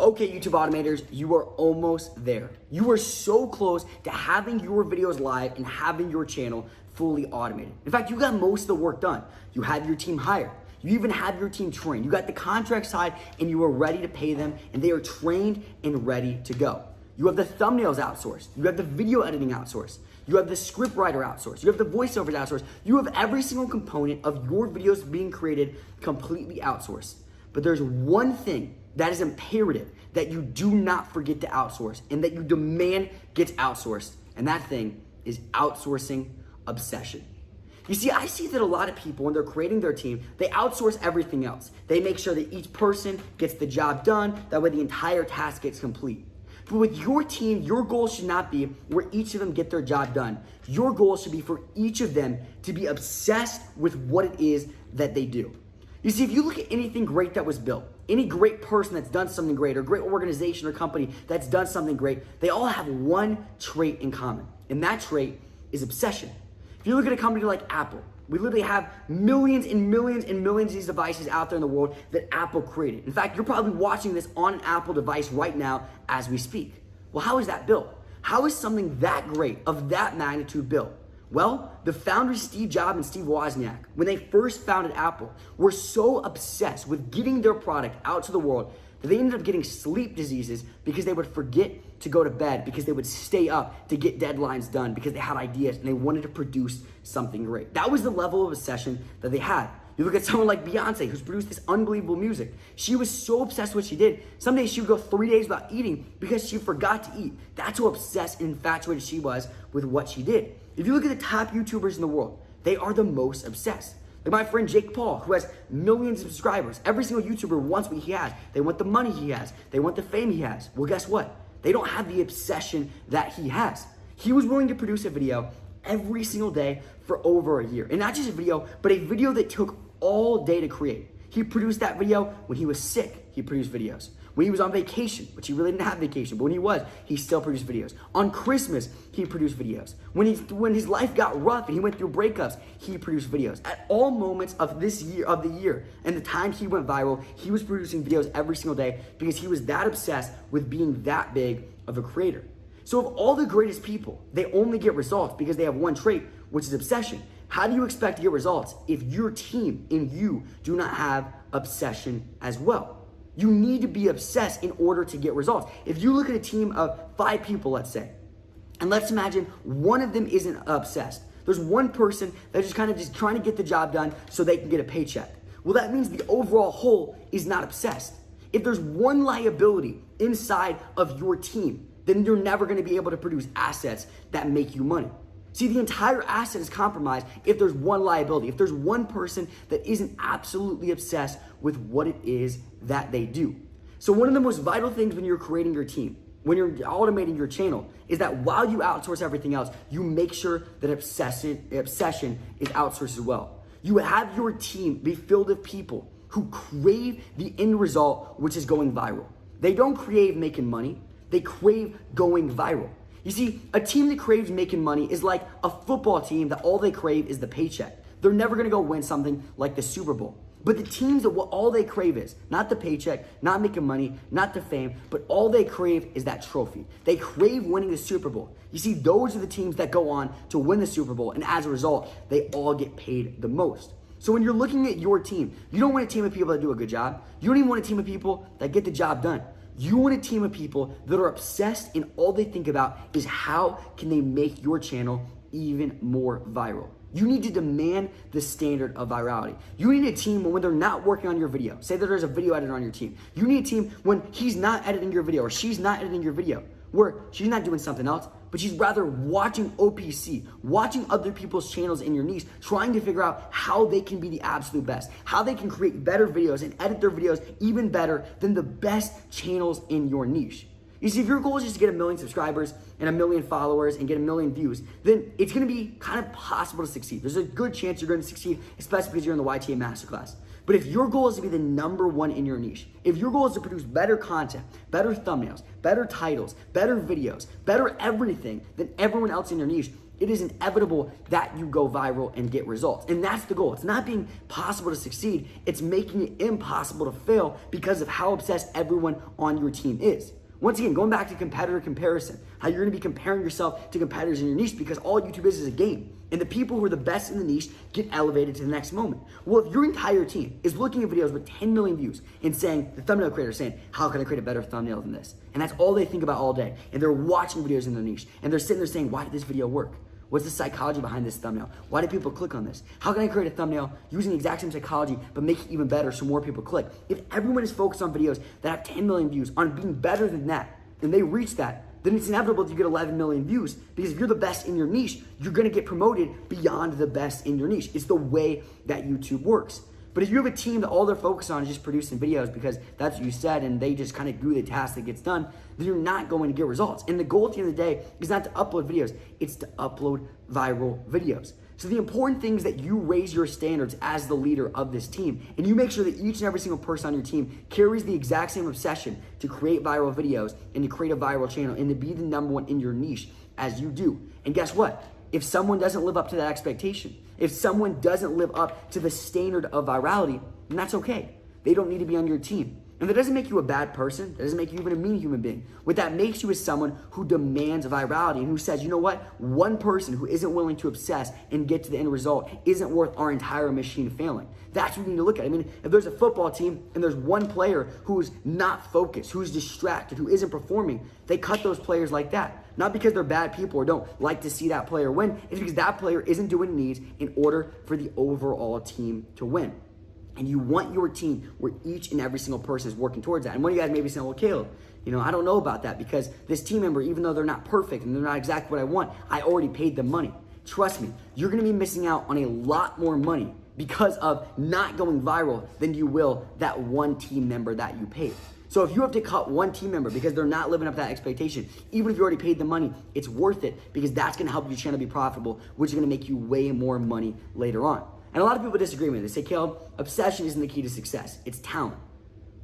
Okay, YouTube automators, you are almost there. You are so close to having your videos live and having your channel fully automated. In fact, you got most of the work done. You have your team hired. You even have your team trained. You got the contract side and you are ready to pay them and they are trained and ready to go. You have the thumbnails outsourced. You have the video editing outsourced. You have the script writer outsourced. You have the voiceovers outsourced. You have every single component of your videos being created completely outsourced. But there's one thing that is imperative that you do not forget to outsource and that you demand gets outsourced. And that thing is outsourcing obsession. You see, I see that a lot of people, when they're creating their team, they outsource everything else. They make sure that each person gets the job done. That way the entire task gets complete. But with your team, your goal should not be where each of them get their job done. Your goal should be for each of them to be obsessed with what it is that they do. You see, if you look at anything great that was built, any great person that's done something great, or great organization or company that's done something great, they all have one trait in common, and that trait is obsession. If you look at a company like Apple, we literally have millions and millions and millions of these devices out there in the world that Apple created. In fact, you're probably watching this on an Apple device right now as we speak. Well, how is that built? How is something that great, of that magnitude, built? Well, the founders Steve Jobs and Steve Wozniak, when they first founded Apple, were so obsessed with getting their product out to the world that they ended up getting sleep diseases because they would forget to go to bed, because they would stay up to get deadlines done, because they had ideas and they wanted to produce something great. That was the level of obsession that they had. You look at someone like Beyonce, who's produced this unbelievable music. She was so obsessed with what she did. Some days she would go 3 days without eating because she forgot to eat. That's how obsessed and infatuated she was with what she did. If you look at the top YouTubers in the world, they are the most obsessed. Like my friend Jake Paul, who has millions of subscribers. Every single YouTuber wants what he has. They want the money he has. They want the fame he has. Well, guess what? They don't have the obsession that he has. He was willing to produce a video every single day for over a year. And not just a video, but a video that took all day to create. He produced that video when he was sick. He produced videos. When he was on vacation, which he really didn't have vacation, but when he was, he still produced videos. On Christmas, he produced videos. When his life got rough and he went through breakups, he produced videos. At all moments of this year, of the year, and the time he went viral, he was producing videos every single day because he was that obsessed with being that big of a creator. So of all the greatest people, they only get results because they have one trait, which is obsession. How do you expect to get results if your team and you do not have obsession as well? You need to be obsessed in order to get results. If you look at a team of 5 people, let's say, and let's imagine one of them isn't obsessed. There's one person that's just trying to get the job done so they can get a paycheck. Well, that means the overall whole is not obsessed. If there's one liability inside of your team, then you're never gonna be able to produce assets that make you money. See, the entire asset is compromised if there's one liability, if there's one person that isn't absolutely obsessed with what it is that they do. So one of the most vital things when you're creating your team, when you're automating your channel, is that while you outsource everything else, you make sure that obsession is outsourced as well. You have your team be filled with people who crave the end result, which is going viral. They don't crave making money, they crave going viral. You see, a team that craves making money is like a football team that all they crave is the paycheck. They're never gonna go win something like the Super Bowl. But the teams that all they crave is not the paycheck, not making money, not the fame, but all they crave is that trophy. They crave winning the Super Bowl. You see, those are the teams that go on to win the Super Bowl, and as a result, they all get paid the most. So when you're looking at your team, you don't want a team of people that do a good job. You don't even want a team of people that get the job done. You want a team of people that are obsessed and all they think about is how can they make your channel even more viral. You need to demand the standard of virality. You need a team when they're not working on your video. Say that there's a video editor on your team. You need a team when he's not editing your video or she's not editing your video, where she's not doing something else, but she's rather watching OPC, watching other people's channels in your niche, trying to figure out how they can be the absolute best, how they can create better videos and edit their videos even better than the best channels in your niche. You see, if your goal is just to get 1 million subscribers and 1 million followers and get 1 million views, then it's gonna be kind of possible to succeed. There's a good chance you're gonna succeed, especially because you're in the YTA Masterclass. But if your goal is to be the #1 in your niche, if your goal is to produce better content, better thumbnails, better titles, better videos, better everything than everyone else in your niche, It is inevitable that you go viral and get results. And that's the goal. It's not being possible to succeed. It's making it impossible to fail because of how obsessed everyone on your team is. Once again, going back to competitor comparison, how you're gonna be comparing yourself to competitors in your niche because all YouTube is a game. And the people who are the best in the niche get elevated to the next moment. Well, if your entire team is looking at videos with 10 million views and saying, the thumbnail creator is saying, how can I create a better thumbnail than this? And that's all they think about all day. And they're watching videos in their niche. And they're sitting there saying, why did this video work? What's the psychology behind this thumbnail? Why do people click on this? How can I create a thumbnail using the exact same psychology, but make it even better so more people click? If everyone is focused on videos that have 10 million views, on being better than that, and they reach that, then it's inevitable that you get 11 million views, because if you're the best in your niche, you're gonna get promoted beyond the best in your niche. It's the way that YouTube works. But if you have a team that all they're focused on is just producing videos because that's what you said and they just kind of do the task that gets done, then you're not going to get results. And the goal at the end of the day is not to upload videos, it's to upload viral videos. So the important thing is that you raise your standards as the leader of this team, and you make sure that each and every single person on your team carries the exact same obsession to create viral videos and to create a viral channel and to be the number one in your niche as you do. And guess what? If someone doesn't live up to that expectation, if someone doesn't live up to the standard of virality, then that's okay. They don't need to be on your team. And that doesn't make you a bad person. That doesn't make you even a mean human being. What that makes you is someone who demands virality and who says, you know what? One person who isn't willing to obsess and get to the end result isn't worth our entire machine failing. That's what you need to look at. I mean, if there's a football team and there's one player who's not focused, who's distracted, who isn't performing, they cut those players like that. Not because they're bad people or don't like to see that player win. It's because that player isn't doing what he needs in order for the overall team to win. And you want your team where each and every single person is working towards that. And one of you guys may be saying, well, Caleb, I don't know about that because this team member, even though they're not perfect and they're not exactly what I want, I already paid them money. Trust me, you're gonna be missing out on a lot more money because of not going viral than you will that one team member that you paid. So if you have to cut one team member because they're not living up to that expectation, even if you already paid the money, it's worth it because that's gonna help your channel be profitable, which is gonna make you way more money later on. And a lot of people disagree with me. They say, Caleb, obsession isn't the key to success. It's talent.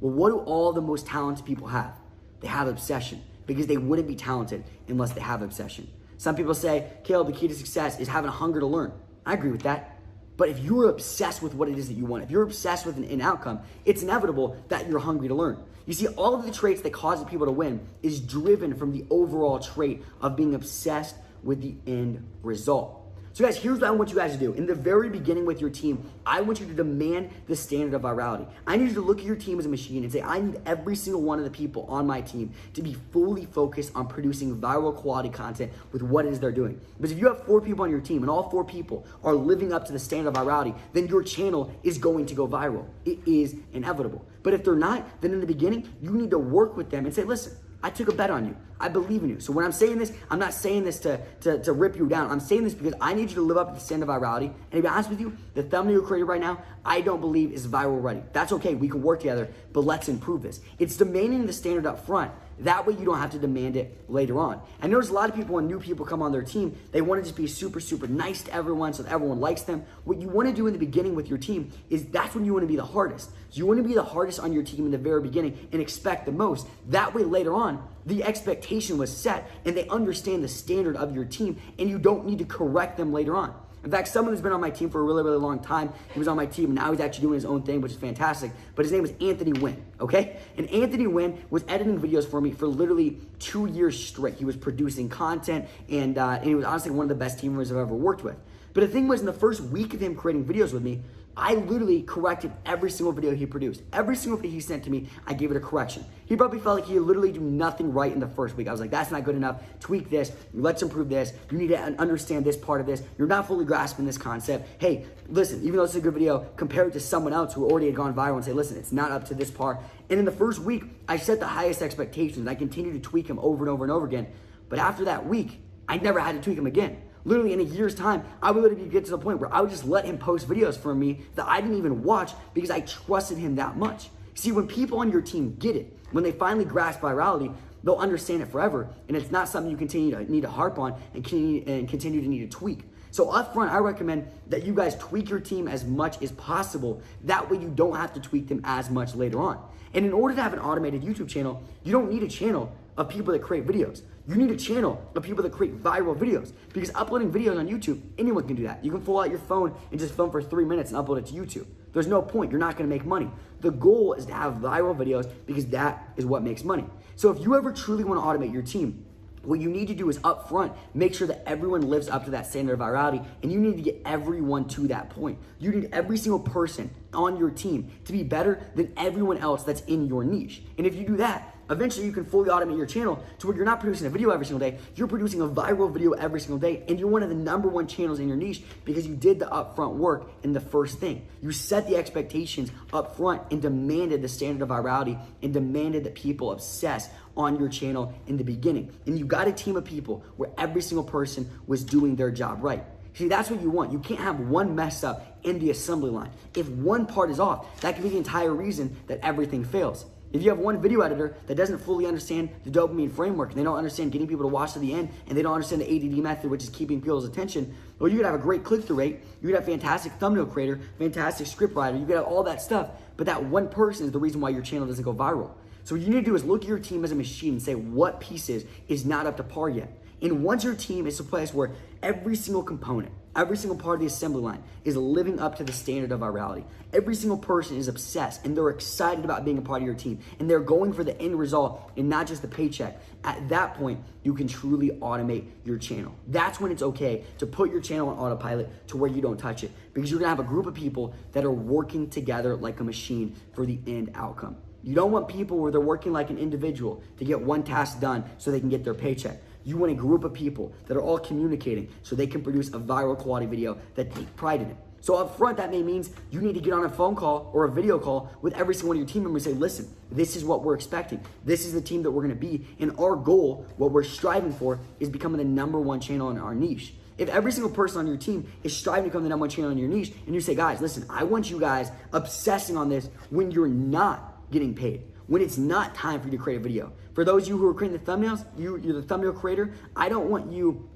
Well, what do all the most talented people have? They have obsession because they wouldn't be talented unless they have obsession. Some people say, Caleb, the key to success is having a hunger to learn. I agree with that. But if you're obsessed with what it is that you want, if you're obsessed with an outcome, it's inevitable that you're hungry to learn. You see, all of the traits that cause people to win is driven from the overall trait of being obsessed with the end result. So guys, here's what I want you guys to do. In the very beginning with your team, I want you to demand the standard of virality. I need you to look at your team as a machine and say, I need every single one of the people on my team to be fully focused on producing viral quality content with what it is they're doing. Because if you have 4 people on your team and all 4 people are living up to the standard of virality, then your channel is going to go viral. It is inevitable. But if they're not, then in the beginning, you need to work with them and say, listen, I took a bet on you. I believe in you. So when I'm saying this, I'm not saying this to rip you down. I'm saying this because I need you to live up to the standard of virality. And to be honest with you, the thumbnail you created right now, I don't believe is viral ready. That's okay. We can work together, but let's improve this. It's demanding the standard up front. That way you don't have to demand it later on. I notice a lot of people, when new people come on their team, they want to just be super, super nice to everyone so that everyone likes them. What you want to do in the beginning with your team is that's when you want to be the hardest. So you want to be the hardest on your team in the very beginning and expect the most. That way later on, the expectation was set and they understand the standard of your team and you don't need to correct them later on. In fact, someone who's been on my team for a really, really long time, he was on my team and now he's actually doing his own thing, which is fantastic. But his name is Anthony Wynn, okay? And Anthony Wynn was editing videos for me for literally 2 years straight. He was producing content and he was honestly one of the best team members I've ever worked with. But the thing was, in the first week of him creating videos with me, I literally corrected every single video he produced. Every single video he sent to me, I gave it a correction. He probably felt like he literally do nothing right in the first week. I was like, that's not good enough. Tweak this. Let's improve this. You need to understand this part of this. You're not fully grasping this concept. Hey, listen, even though it's a good video, compare it to someone else who already had gone viral and say, listen, it's not up to this part. And in the first week, I set the highest expectations. I continued to tweak him over and over and over again. But after that week, I never had to tweak him again. Literally in a year's time, I would literally get to the point where I would just let him post videos for me that I didn't even watch because I trusted him that much. See, when people on your team get it, when they finally grasp virality, they'll understand it forever. And it's not something you need to harp on and continue to need to tweak. So up front, I recommend that you guys tweak your team as much as possible. That way you don't have to tweak them as much later on. And in order to have an automated YouTube channel, you don't need a channel of people that create videos. You need a channel of people that create viral videos, because uploading videos on YouTube, anyone can do that. You can pull out your phone and just film for 3 minutes and upload it to YouTube. There's no point. You're not going to make money. The goal is to have viral videos, because that is what makes money. So if you ever truly want to automate your team, what you need to do is up front, make sure that everyone lives up to that standard of virality, and you need to get everyone to that point. You need every single person on your team to be better than everyone else that's in your niche. And if you do that, eventually you can fully automate your channel to where you're not producing a video every single day, you're producing a viral video every single day, and you're one of the #1 channels in your niche because you did the upfront work in the first thing. You set the expectations up front and demanded the standard of virality and demanded that people obsess on your channel in the beginning. And you got a team of people where every single person was doing their job right. See, that's what you want. You can't have one mess up in the assembly line. If one part is off, that can be the entire reason that everything fails. If you have one video editor that doesn't fully understand the dopamine framework, and they don't understand getting people to watch to the end, and they don't understand the ADD method, which is keeping people's attention, well, you could have a great click-through rate, you could have a fantastic thumbnail creator, fantastic script writer, you could have all that stuff, but that one person is the reason why your channel doesn't go viral. So what you need to do is look at your team as a machine and say what pieces is not up to par yet. And once your team is a place where every single component, every single part of the assembly line is living up to the standard of virality, every single person is obsessed and they're excited about being a part of your team, and they're going for the end result and not just the paycheck, at that point, you can truly automate your channel. That's when it's okay to put your channel on autopilot to where you don't touch it, because you're gonna have a group of people that are working together like a machine for the end outcome. You don't want people where they're working like an individual to get one task done so they can get their paycheck. You want a group of people that are all communicating so they can produce a viral quality video that take pride in it. So up front, that may means you need to get on a phone call or a video call with every single one of your team members and say, listen, this is what we're expecting. This is the team that we're gonna be. And our goal, what we're striving for, is becoming the #1 channel in our niche. If every single person on your team is striving to become the #1 channel in your niche, and you say, guys, listen, I want you guys obsessing on this when you're not getting paid, when it's not time for you to create a video. For those of you who are creating the thumbnails, you're the thumbnail creator, I don't want you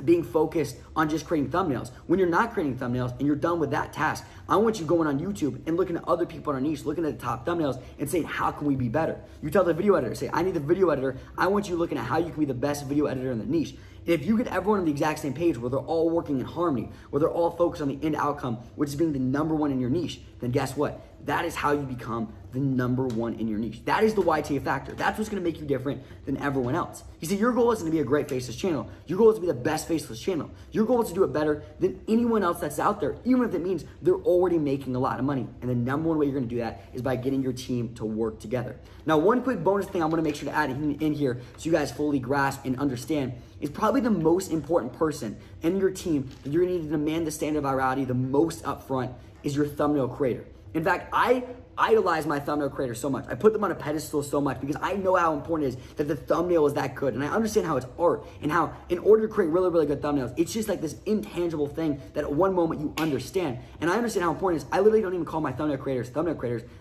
being focused on just creating thumbnails. When you're not creating thumbnails and you're done with that task, I want you going on YouTube and looking at other people in our niche, looking at the top thumbnails and saying, how can we be better? You tell the video editor, say, I need the video editor. I want you looking at how you can be the best video editor in the niche. And if you get everyone on the exact same page where they're all working in harmony, where they're all focused on the end outcome, which is being the #1 in your niche, then guess what? That is how you become the #1 in your niche. That is the YTA factor. That's what's gonna make you different than everyone else. You see, your goal isn't to be a great faceless channel. Your goal is to be the best faceless channel. Your goal is to do it better than anyone else that's out there, even if it means they're already making a lot of money. And the #1 way you're gonna do that is by getting your team to work together. Now, one quick bonus thing I wanna make sure to add in here so you guys fully grasp and understand is probably the most important person in your team that you're gonna need to demand the standard of virality the most upfront is your thumbnail creator. In fact, I idolize my thumbnail creators so much. I put them on a pedestal so much because I know how important it is that the thumbnail is that good. And I understand how it's art and how in order to create really, really good thumbnails, it's just like this intangible thing that at one moment you understand. And I understand how important it is. I literally don't even call my thumbnail creators.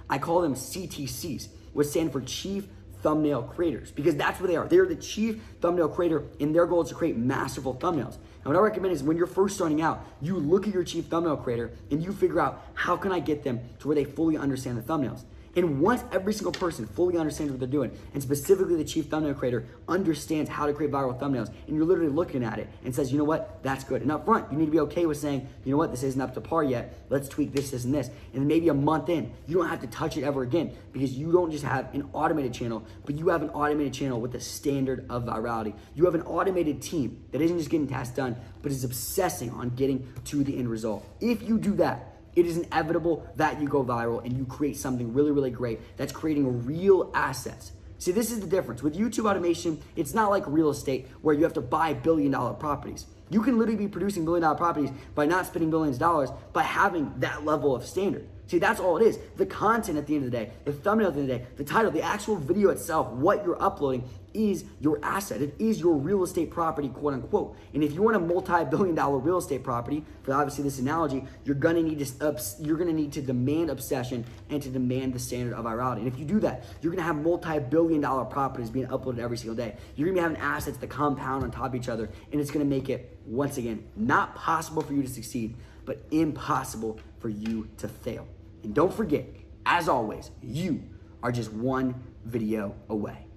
I call them CTCs, which stand for Chief Thumbnail Creators, because that's what they are. They're the chief thumbnail creator, and their goal is to create masterful thumbnails. And what I recommend is when you're first starting out, you look at your chief thumbnail creator and you figure out, how can I get them to where they fully understand the thumbnails? And once every single person fully understands what they're doing, and specifically the chief thumbnail creator understands how to create viral thumbnails, and you're literally looking at it and says, you know what, that's good. And up front, you need to be okay with saying, you know what, this isn't up to par yet. Let's tweak this, this, and this. And then maybe a month in, you don't have to touch it ever again, because you don't just have an automated channel, but you have an automated channel with the standard of virality. You have an automated team that isn't just getting tasks done, but is obsessing on getting to the end result. If you do that, it is inevitable that you go viral and you create something really, really great that's creating real assets. See, this is the difference. With YouTube automation, it's not like real estate where you have to buy billion-dollar properties. You can literally be producing billion-dollar properties by not spending billions of dollars, by having that level of standard. See, that's all it is. The content at the end of the day, the thumbnail at the end of the day, the title, the actual video itself, what you're uploading is your asset. It is your real estate property, quote unquote. And if you want a multi-billion-dollar real estate property, for obviously this analogy, you're gonna need to demand obsession and to demand the standard of virality. And if you do that, you're gonna have multi-billion-dollar properties being uploaded every single day. You're gonna be having assets that compound on top of each other, and it's gonna make it, once again, not possible for you to succeed, but impossible for you to fail. And don't forget, as always, you are just one video away.